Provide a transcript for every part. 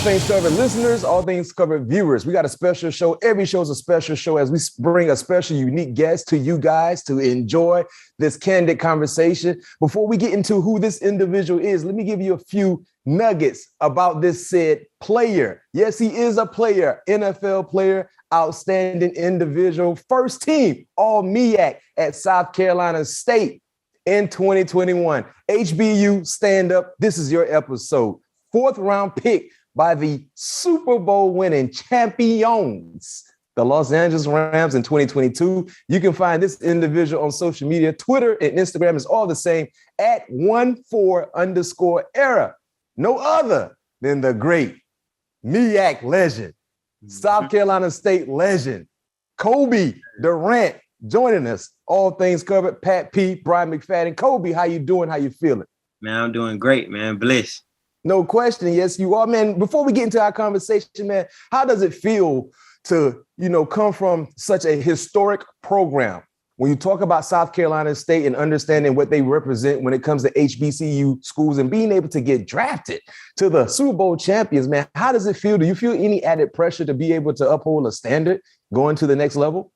Things Covered listeners, All Things Covered viewers. We got a special show. Every show is a special show as we bring a special, unique guest to you guys to enjoy this candid conversation. Before we get into who this individual is, let me give you a few nuggets about this said player. Yes, he is a player, NFL player, outstanding individual, first team All-MEAC at South Carolina State in 2021. HBU stand up. This is your episode. 4th round pick by the Super Bowl winning champions, the Los Angeles Rams in 2022. You can find this individual on social media. Twitter and Instagram is all the same at 14_era. No other than the great MEAC legend, South Carolina State legend, Cobie Durant, joining us. All Things Covered. Pat P, Bryant McFadden. Cobie, how you doing? How you feeling? Man, I'm doing great, man. Blessed. No question. Yes, you are, man. Before we get into our conversation, man, how does it feel to, come from such a historic program? When you talk about South Carolina State and understanding what they represent when it comes to HBCU schools and being able to get drafted to the Super Bowl champions, man, how does it feel? Do you feel any added pressure to be able to uphold a standard going to the next level?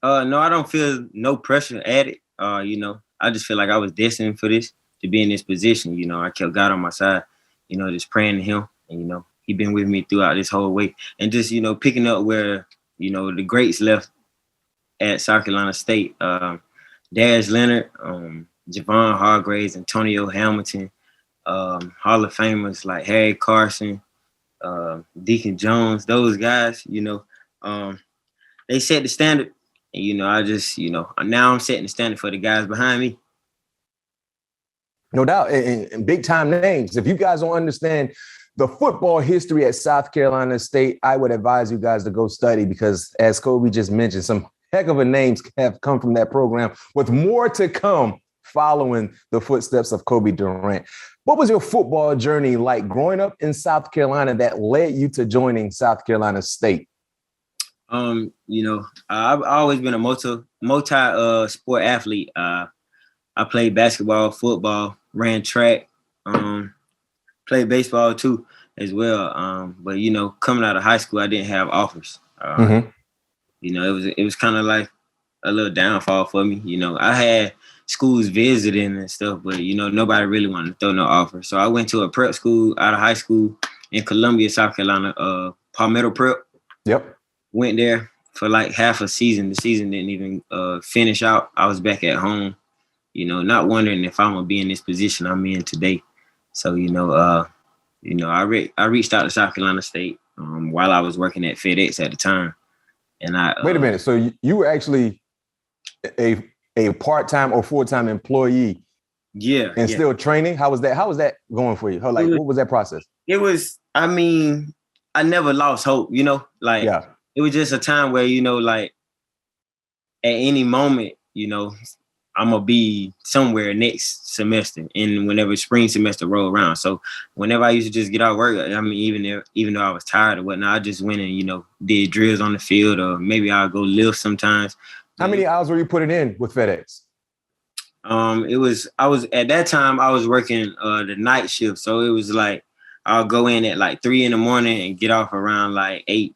No, I don't feel no pressure added. I just feel like I was destined for this, to be in this position. I kept God on my side. Just praying to him, and, he been with me throughout this whole way. And just, picking up where, the greats left at South Carolina State, Darius Leonard, Javon Hargraves, Antonio Hamilton, Hall of Famers like Harry Carson, Deacon Jones, those guys, they set the standard. And, I just, now I'm setting the standard for the guys behind me. No doubt, and big time names. If you guys don't understand the football history at South Carolina State, I would advise you guys to go study because, as Cobie just mentioned, some heck of a names have come from that program with more to come following the footsteps of Cobie Durant. What was your football journey like growing up in South Carolina that led you to joining South Carolina State? I've always been a multi sport athlete. I played basketball, football, ran track, played baseball too as well. But coming out of high school, I didn't have offers. It was kind of like a little downfall for me. I had schools visiting and stuff, but nobody really wanted to throw no offer. So I went to a prep school out of high school in Columbia, South Carolina, Palmetto Prep. Yep. Went there for like half a season. The season didn't even finish out. I was back at home. Not wondering if I'm gonna be in this position I'm in today. So, I reached out to South Carolina State while I was working at Fedex at the time. And wait a minute. So you were actually a part-time or full-time employee? Yeah. And still training? How was that going for you? What was that process? It was, I never lost hope, It was just a time where, at any moment, I'm going to be somewhere next semester and whenever spring semester roll around. So whenever I used to just get out of work, even though I was tired or whatnot, I just went and, did drills on the field, or maybe I'll go lift sometimes. How many hours were you putting in with FedEx? At that time I was working the night shift. So it was like, I'll go in at like 3 a.m. and get off around like 8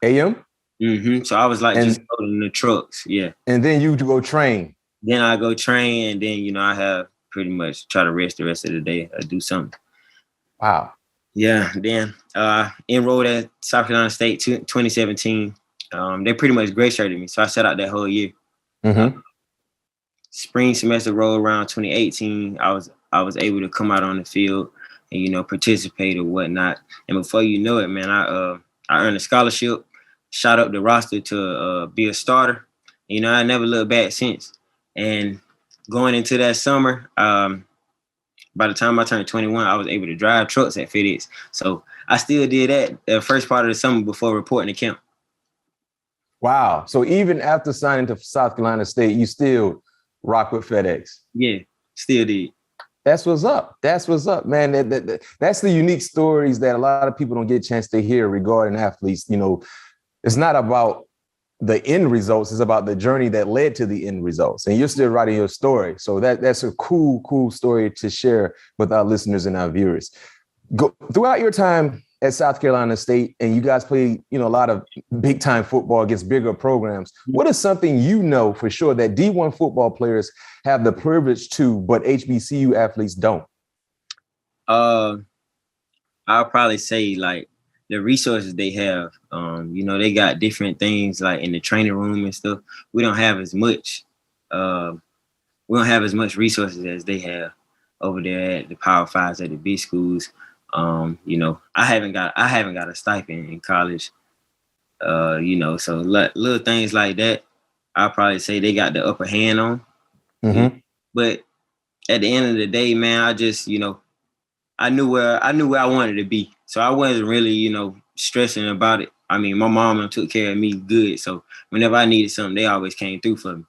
a.m. Mm-hmm. So I was like just holding the trucks, yeah. And then you go train. Then I go train, and then I have pretty much try to rest the rest of the day or do something. Wow. Yeah. Then enrolled at South Carolina State 2017. They pretty much gradeshirted me, so I sat out that whole year. Mm-hmm. Spring semester rolled around 2018. I was able to come out on the field and participate or whatnot. And before you know it, man, I earned a scholarship. Shot up the roster to be a starter. I never looked back since. And going into that summer, by the time I turned 21, I was able to drive trucks at FedEx. So I still did that the first part of the summer before reporting to camp. Wow. So even after signing to South Carolina State, you still rock with FedEx? Yeah, still did. That's what's up. That's what's up, man. That's the unique stories that a lot of people don't get a chance to hear regarding athletes. It's not about the end results. It's about the journey that led to the end results. And you're still writing your story. So that's a cool story to share with our listeners and our viewers. Throughout your time at South Carolina State, and you guys played, a lot of big time football against bigger programs. What is something you know for sure that D1 football players have the privilege to, but HBCU athletes don't? I'll probably say like the resources they have. They got different things like in the training room and stuff. We don't have as much. We don't have as much resources as they have over there at the Power Fives at the big schools. I haven't got a stipend in college. So little things like that, I'll probably say they got the upper hand on. Mm-hmm. But at the end of the day, man, I just, I knew where I wanted to be. So I wasn't really, stressing about it. I mean, my mom took care of me good. So whenever I needed something, they always came through for me.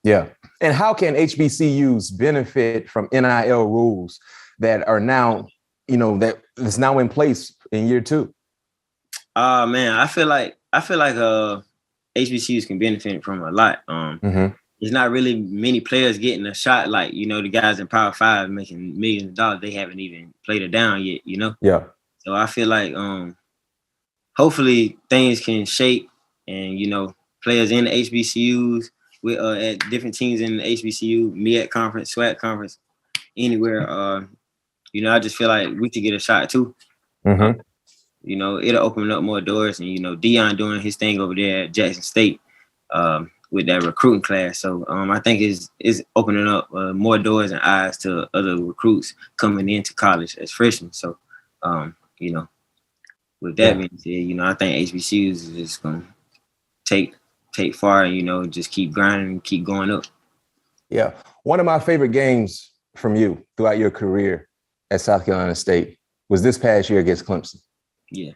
Yeah. And how can HBCUs benefit from NIL rules that are now, that is now in place in year 2? Man, I feel like HBCUs can benefit from a lot. There's not really many players getting a shot like, the guys in Power 5 making millions of dollars. They haven't even played it down yet, Yeah. So I feel like hopefully things can shape and, players in the HBCUs with at different teams in the HBCU, MEAC conference, SWAC conference, anywhere. I just feel like we could get a shot too. Mm-hmm. It'll open up more doors, and Deion doing his thing over there at Jackson State with that recruiting class. So I think it's opening up more doors and eyes to other recruits coming into college as freshmen. So with that being said, I think HBCUs is just gonna take far and just keep grinding and keep going up. Yeah, one of my favorite games from you throughout your career at South Carolina State was this past year against Clemson. Yeah.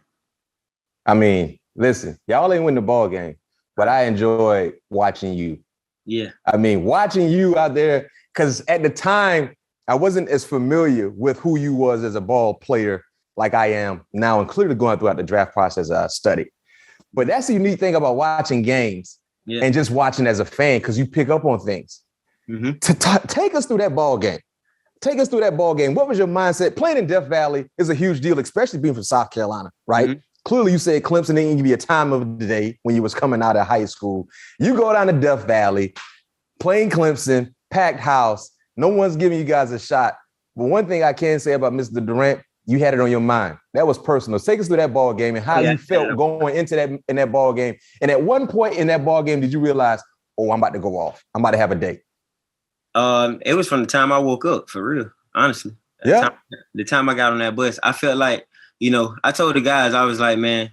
I mean, listen, y'all ain't win the ball game, but I enjoyed watching you. Yeah. I mean, watching you out there, because at the time, I wasn't as familiar with who you was as a ball player like I am now, and clearly going throughout the draft process I studied. But that's the unique thing about watching games and just watching as a fan, because you pick up on things. Mm-hmm. Take us through that ball game. Take us through that ball game. What was your mindset? Playing in Death Valley is a huge deal, especially being from South Carolina, right? Mm-hmm. Clearly, you said Clemson didn't give you a time of the day when you was coming out of high school. You go down to Death Valley, playing Clemson, packed house. No one's giving you guys a shot. But one thing I can say about Mr. Durant, you had it on your mind. That was personal. Take us through that ball game and how you felt going into that ball game. And at one point in that ball game, did you realize, oh, I'm about to go off. I'm about to have a day? It was from the time I woke up, for real, honestly. The time I got on that bus, I felt like, I told the guys, I was like, man,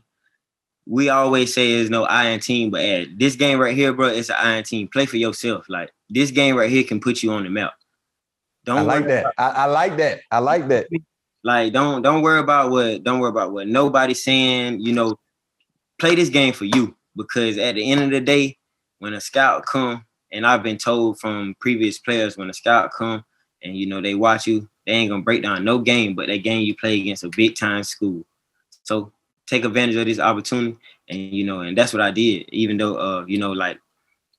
we always say there's no iron team, but this game right here, bro, it's an iron team. Play for yourself. Like, this game right here can put you on the map. I like that. I like that. Like, don't worry about what nobody's saying. Play this game for you, because at the end of the day, when a scout come, and I've been told from previous players, when a scout come and they watch you, they ain't gonna break down no game, but that game you play against a big time school. So take advantage of this opportunity, and that's what I did. Even though like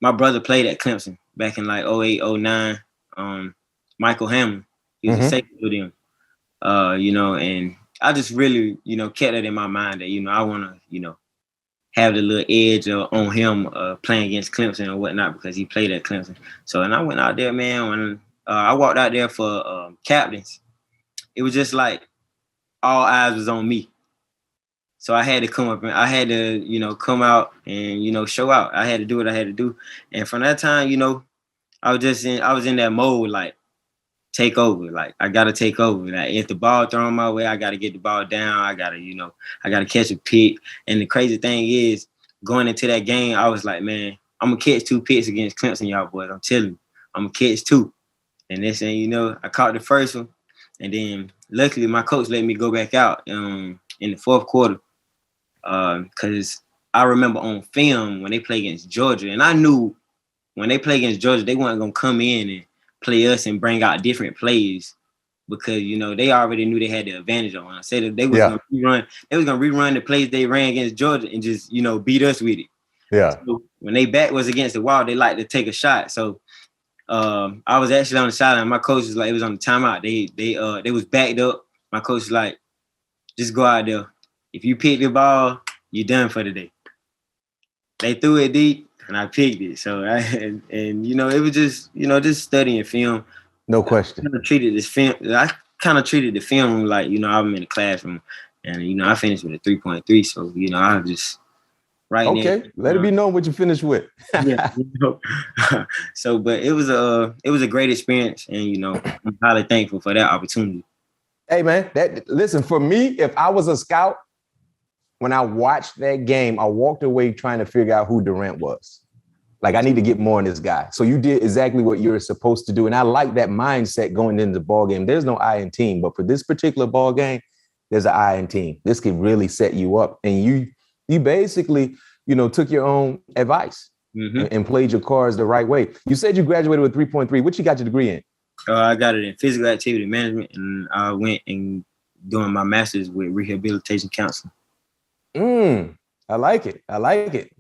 my brother played at Clemson back in like 08, 09. Michael Hamlin, he was a safety with him. And I just really, kept it in my mind that, I want to, have the little edge on him playing against Clemson or whatnot, because he played at Clemson. So, and I went out there, man, when I walked out there for captains, it was just like all eyes was on me. So I had to come up and I had to, come out and, show out. I had to do what I had to do. And from that time, I was in that mode, like, take over. Like, I got to take over. Like, if the ball thrown my way, I got to get the ball down. I got to catch a pick. And the crazy thing is, going into that game, I was like, man, I'm going to catch 2 picks against Clemson, y'all boys. I'm telling you, I'm going to catch 2. And this thing, I caught the first one. And then luckily my coach let me go back out in the 4th quarter. Because I remember on film when they play against Georgia, and I knew when they play against Georgia, they weren't going to come in and play us and bring out different plays, because they already knew they had the advantage on. I said that they was gonna rerun the plays they ran against Georgia and just beat us with it. Yeah. So when they back was against the wall, they like to take a shot. So I was actually on the sideline. My coach was like, it was on the timeout. They was backed up. My coach was like, just go out there. If you pick the ball, you're done for the day. They threw it deep, and I picked it. So, it was just studying film. No question. I kind of treated the film like, I'm in the classroom, and, I finished with a 3.3. So, I was just right there. Okay, let it be known what you finished with. Yeah. So, but it was a great experience, and, I'm highly thankful for that opportunity. Hey, man, listen, for me, if I was a scout, when I watched that game, I walked away trying to figure out who Durant was. Like, I need to get more on this guy. So you did exactly what you were supposed to do. And I like that mindset going into the ball game. There's no I in team, but for this particular ball game, there's an I in team. This can really set you up. And you basically, took your own advice and played your cards the right way. You said you graduated with 3.3. What you got your degree in? I got it in physical activity management, and I went and doing my master's with rehabilitation counseling. I like it.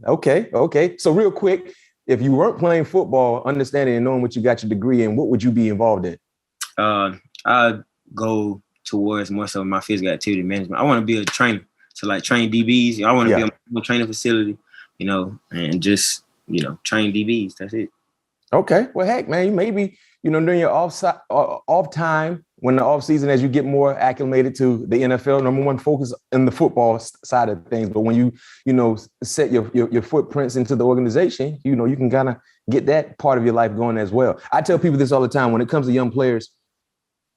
Okay. So real quick, if you weren't playing football, understanding and knowing what you got your degree in, what would you be involved in? I go towards more so my physical activity management. I want to be a trainer, so like train DBs. I want to be on a training facility, and just train DBs. That's it. Okay. Well, heck, man, maybe during your off time, when the off season, as you get more acclimated to the NFL, number one, focus in the football side of things. But when you set your footprints into the organization, you can kind of get that part of your life going as well. I tell people this all the time when it comes to young players: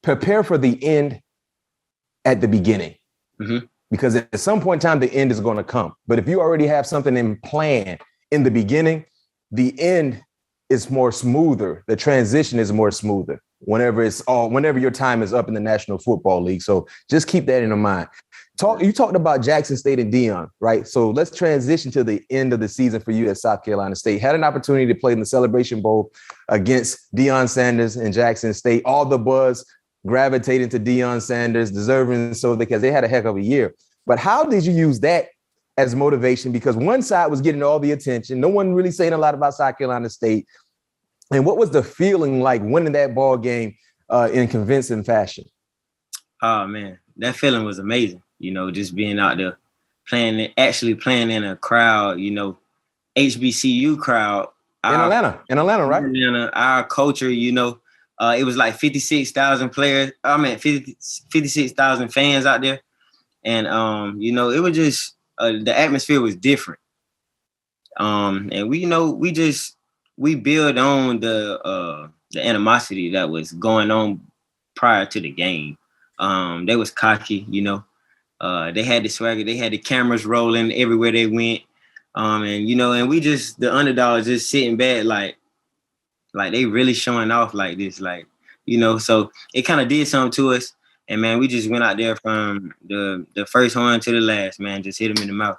prepare for the end at the beginning, because at some point in time, the end is going to come. But if you already have something in plan in the beginning, the end is more smoother. The transition is more smoother whenever your time is up in the National Football League. So just keep that in mind. You talked about Jackson State and Deion, right? So let's transition to the end of the season for you at South Carolina State. Had an opportunity to play in the Celebration Bowl against Deion Sanders and Jackson State. All the buzz gravitated to Deion Sanders, deserving so, because they had a heck of a year. But how did you use that as motivation? Because one side was getting all the attention. No one really saying a lot about South Carolina State. And what was the feeling like winning that ball game in convincing fashion? Oh, man, that feeling was amazing. Just being out there actually playing in a crowd, HBCU crowd. In Atlanta, right? Our culture, it was like 56,000 players. 56,000 fans out there. And, it was just, the atmosphere was different. And we build on the animosity that was going on prior to the game. They was cocky, they had the swagger, they had the cameras rolling everywhere they went. And we just, the underdogs just sitting back like they really showing off like this, so it kind of did something to us. And man, we just went out there from the first horn to the last, man, just hit him in the mouth.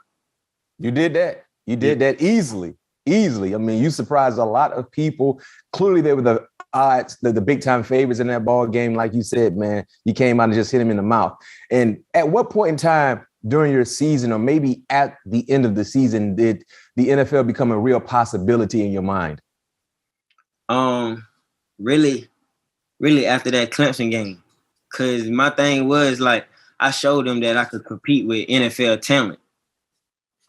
You did that. You did that easily. I mean, you surprised a lot of people. Clearly, they were the odds, the big time favorites in that ball game. Like you said, man, you came out and just hit him in the mouth. And at what point in time during your season, or maybe at the end of the season, did the NFL become a real possibility in your mind? Really after that Clemson game. Because my thing was, like, I showed them that I could compete with NFL talent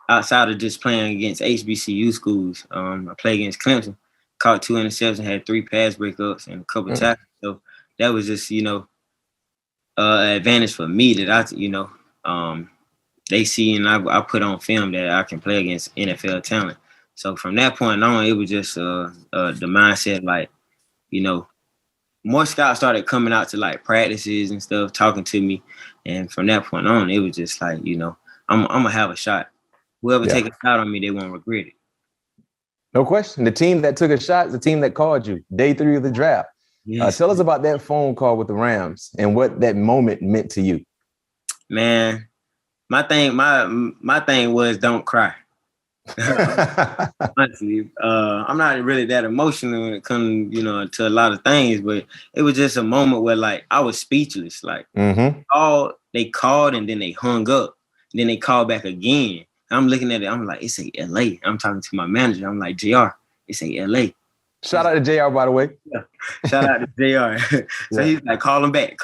outside of just playing against HBCU schools. I played against Clemson, caught 2 interceptions, had 3 pass breakups and a couple tackles. So that was just, an advantage for me that they see, and I put on film that I can play against NFL talent. So from that point on, it was just the mindset, like, more scouts started coming out to like practices and stuff, talking to me. And from that point on, it was just like, I'm going to have a shot. Whoever take a shot on me, they won't regret it. No question. The team that took a shot is the team that called you day 3 of the draft. Yes. Tell us about that phone call with the Rams and what that moment meant to you. Man, my thing was don't cry. Honestly, I'm not really that emotional when it comes, to a lot of things, but it was just a moment where, like, I was speechless. Like, they called and then they hung up. And then they called back again. I'm looking at it. I'm like, it's a LA. I'm talking to my manager. I'm like, JR, it's a LA. Shout out to JR, by the way. Yeah. Shout out to JR. So he's like, call him back.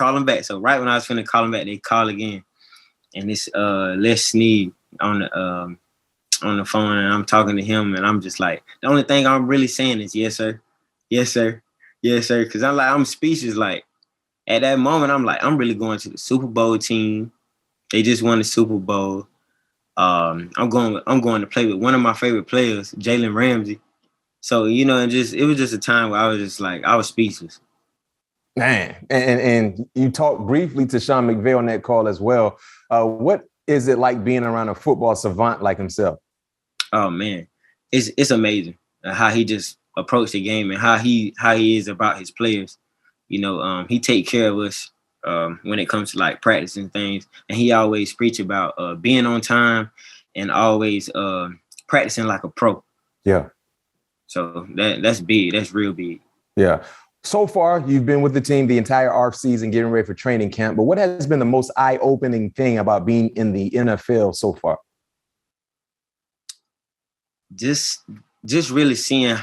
So right when I was finna call him back, they call again. and it's Les Snead on the phone, and I'm talking to him, and I'm just like, the only thing I'm really saying is yes sir, yes sir, yes sir, because I'm speechless. Like at that moment, I'm like, I'm really going to the Super Bowl team. They just won the Super Bowl. I'm going to play with one of my favorite players, Jalen Ramsey. So it was just a time where I was just like, I was speechless. Man, and you talked briefly to Sean McVay on that call as well. What is it like being around a football savant like himself? Oh man, it's amazing how he just approached the game and how he is about his players. He take care of us when it comes to like practicing things, and he always preach about being on time and always practicing like a pro. Yeah. So that's big. That's real big. Yeah. So far, you've been with the team the entire offseason, getting ready for training camp. But what has been the most eye-opening thing about being in the NFL so far? Just really seeing,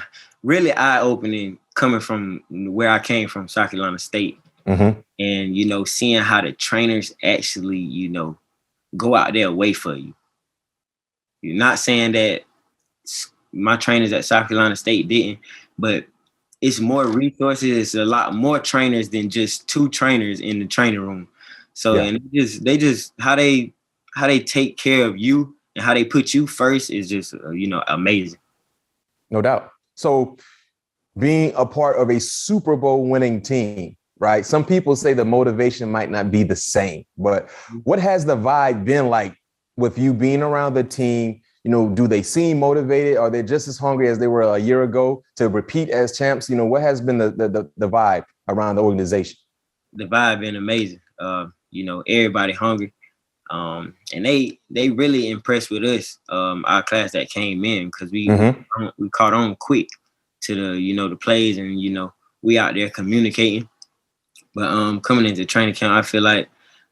really eye-opening coming from where I came from, South Carolina State. Mm-hmm. And, seeing how the trainers actually, go out their way for you. You're not saying that my trainers at South Carolina State didn't, but it's more resources. It's a lot more trainers than just two trainers in the training room. So, yeah. And they just how they take care of you and how they put you first is just, amazing. No doubt. So being a part of a Super Bowl winning team, right? Some people say the motivation might not be the same, but what has the vibe been like with you being around the team? Do they seem motivated? Are they just as hungry as they were a year ago to repeat as champs? What has been the vibe around the organization? The vibe been amazing. Everybody hungry. And they really impressed with us, our class that came in, because we caught on quick to the plays, and we out there communicating. But coming into training camp, I feel like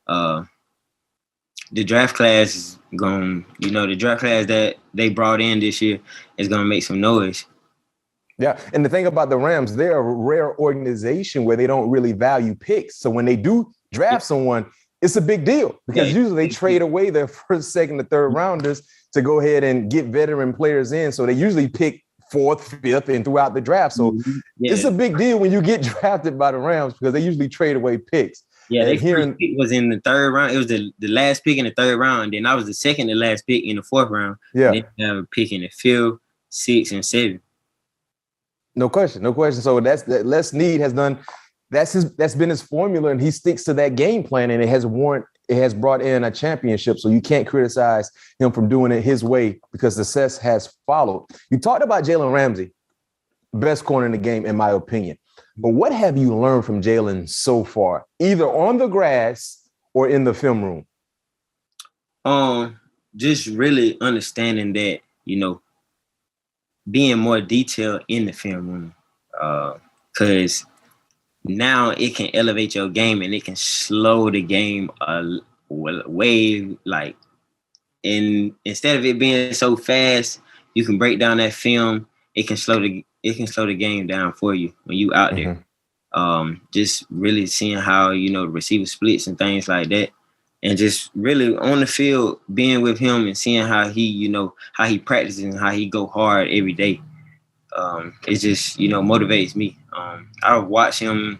the draft class is the draft class that they brought in this year is gonna make some noise. Yeah, and the thing about the Rams, they're a rare organization where they don't really value picks. So when they do draft someone, it's a big deal because usually they trade away their first, second, and third rounders to go ahead and get veteran players in. So they usually pick fourth, fifth, and throughout the draft. So it's a big deal when you get drafted by the Rams because they usually trade away picks. Yeah, their first pick was in the third round. It was the last pick in the third round. Then I was the second to last pick in the fourth round. Yeah. And then they have a pick in the fifth, 6, and 7. No question. So that's Les Snead has done. That's been his formula, and he sticks to that game plan, and it has brought in a championship. So you can't criticize him from doing it his way because success has followed. You talked about Jalen Ramsey, best corner in the game, in my opinion. But what have you learned from Jalen so far, either on the grass or in the film room? Just really understanding that, being more detailed in the film room, because now it can elevate your game and it can slow the game way. Like, instead of it being so fast, you can break down that film. It can slow the game down for you when you out there. Just really seeing how, the receiver splits and things like that. And just really on the field, being with him and seeing how he, how he practices and how he go hard every day. It just, motivates me. I watch him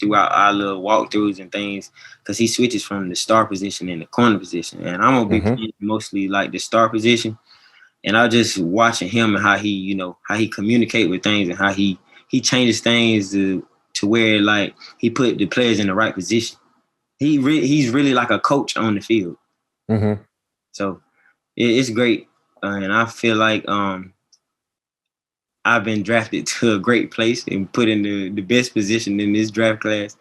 throughout our little walkthroughs and things because he switches from the star position and the corner position. And I'm going to be playing mostly like the star position. And I just watching him and how he, how he communicate with things and how he changes things to where like he put the players in the right position. He's really like a coach on the field. So it's great, and I feel like I've been drafted to a great place and put in the best position in this draft class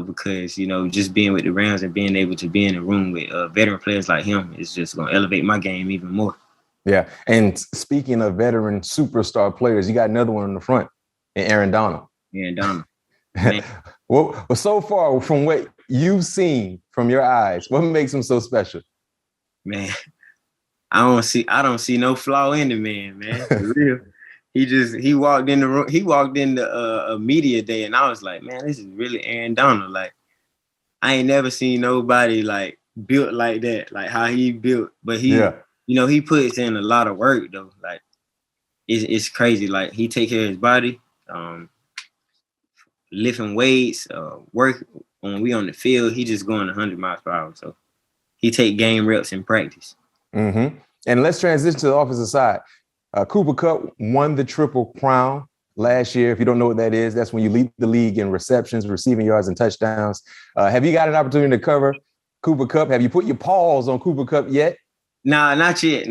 because just being with the Rams and being able to be in a room with veteran players like him is just going to elevate my game even more. Yeah, and speaking of veteran superstar players, you got another one in the front, and Aaron Donald. Aaron Donald. Well, so far from what you've seen from your eyes, what makes him so special? Man, I don't see no flaw in the man, for real. He walked in the room. He walked in the media day, and I was like, man, this is really Aaron Donald. Like, I ain't never seen nobody like built like that, like how he built. But he, Yeah. he puts in a lot of work though. Like it's crazy. Like he take care of his body, lifting weights, work when we on the field. He just going 100 miles per hour. So he take game reps in practice. Mm-hmm. And let's transition to the offensive side. Cooper Kupp won the Triple Crown last year. If you don't know what that is, that's when you lead the league in receptions, receiving yards, and touchdowns. Have you got an opportunity to cover Cooper Kupp? Have you put your paws on Cooper Kupp yet? Nah, not yet.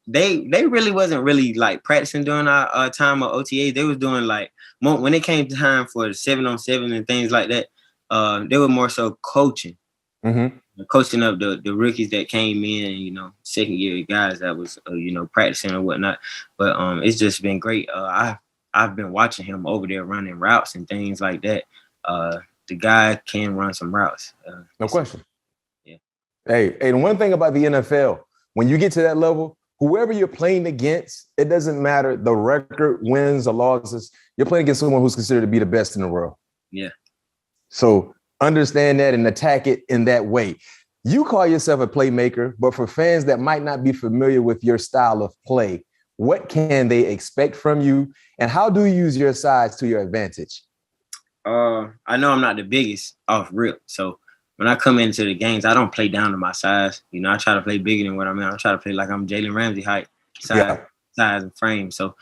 They really wasn't really like practicing during our time of OTA. They was doing like when it came time for the 7-on-7 and things like that. They were more so coaching. Mm-hmm. Coaching up the rookies that came in, second year guys that was, practicing or whatnot. But it's just been great. I've been watching him over there running routes and things like that. The guy can run some routes. No question. Yeah. Hey, and one thing about the NFL, when you get to that level, whoever you're playing against, it doesn't matter the record, wins or losses. You're playing against someone who's considered to be the best in the world. Yeah. So understand that and attack it in that way. You call yourself a playmaker, but for fans that might not be familiar with your style of play, what can they expect from you? And how do you use your size to your advantage? I know I'm not the biggest off rip. So when I come into the games, I don't play down to my size. I try to play bigger than what I'm at. I try to play like I'm Jalen Ramsey height, size and frame. So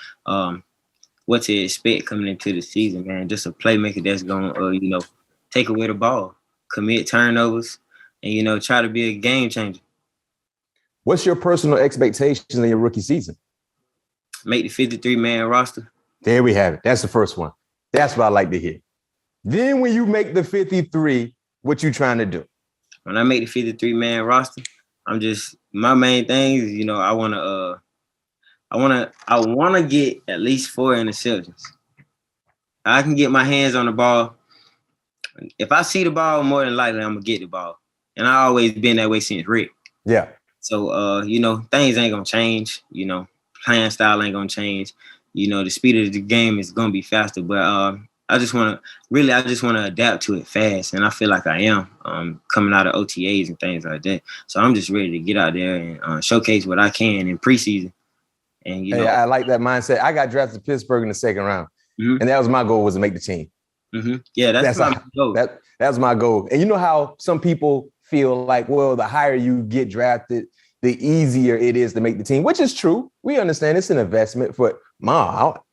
what to expect coming into the season, man? Just a playmaker that's going to, take away the ball, commit turnovers, and, try to be a game changer. What's your personal expectations in your rookie season? Make the 53-man roster. There we have it. That's the first one. That's what I like to hear. Then when you make the 53, what you trying to do? When I make the 53-man roster, my main thing is, I want to get at least 4 interceptions. I can get my hands on the ball. If I see the ball, more than likely I'm gonna get the ball, and I always been that way since Rick. Yeah. So things ain't gonna change. Playing style ain't gonna change. The speed of the game is gonna be faster. But I just want to adapt to it fast, and I feel like I am coming out of OTAs and things like that. So I'm just ready to get out there and showcase what I can in preseason. And I like that mindset. I got drafted to Pittsburgh in the second round, and that was my goal, was to make the team. Mm-hmm. Yeah, that's my goal. That's my goal. And you know how some people feel like, well, the higher you get drafted, the easier it is to make the team, which is true. We understand it's an investment, but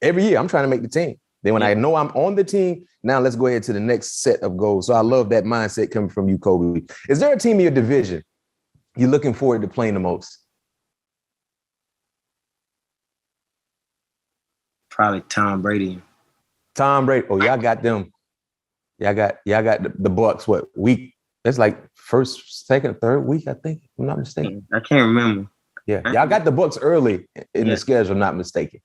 every year I'm trying to make the team. Then when I know I'm on the team, now let's go ahead to the next set of goals. So I love that mindset coming from you, Cobie. Is there a team in your division you're looking forward to playing the most? Probably Tom Brady. Tom Brady. Oh, y'all got them. Y'all got the Bucks. What week? That's like first, second, third week, I think. If I'm not mistaken. I can't remember. Yeah, y'all got the Bucks early in the schedule, not mistaken.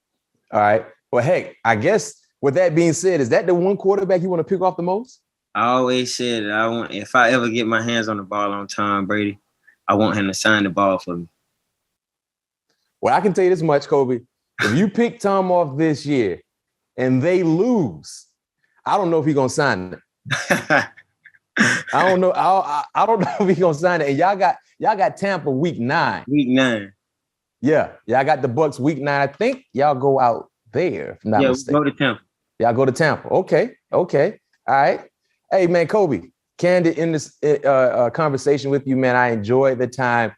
All right. Well, heck, I guess with that being said, is that the one quarterback you want to pick off the most? I always said that if I ever get my hands on the ball on Tom Brady, I want him to sign the ball for me. Well, I can tell you this much, Cobie. If you pick Tom off this year and they lose, I don't know if he's gonna sign it. I don't know. I don't know if he's gonna sign it. And y'all got Tampa week 9. Week 9. Yeah, y'all got the Bucks week 9. I think y'all go out there. If I'm not mistaken. We go to Tampa. Y'all go to Tampa. Okay. All right. Hey, man, Cobie, candid in this conversation with you, man. I enjoyed the time.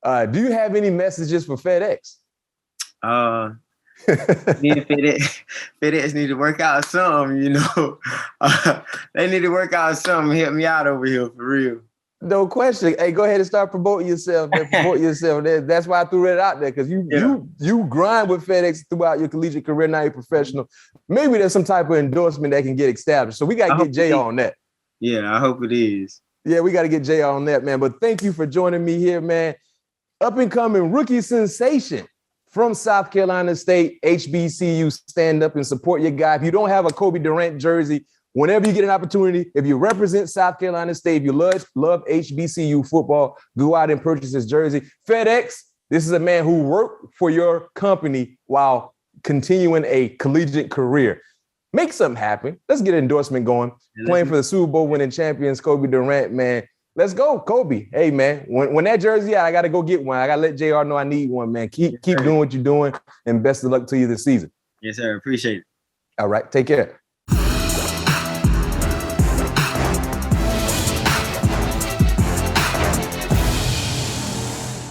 Do you have any messages for FedEx? FedEx need to work out something, they need to work out something, help me out over here for real. No question. Hey, go ahead and start promoting yourself. Promote yourself. That's why I threw it out there, because you grind with FedEx throughout your collegiate career. Now you're professional. Maybe there's some type of endorsement that can get established. So we got to get Jay on that. Yeah, I hope it is. Yeah, we got to get Jay on that, man. But thank you for joining me here, man. Up and coming rookie sensation from South Carolina State, HBCU. Stand up and support your guy. If you don't have a Cobie Durant jersey, whenever you get an opportunity, if you represent South Carolina State, if you love HBCU football, go out and purchase his jersey. FedEx, this is a man who worked for your company while continuing a collegiate career. Make something happen. Let's get an endorsement going. Playing for the Super Bowl winning champions, Cobie Durant, man. Let's go, Cobie. Hey, man, when that jersey out, I got to go get one. I got to let JR know I need one, man. Keep doing what you're doing, and best of luck to you this season. Yes, sir. Appreciate it. All right. Take care.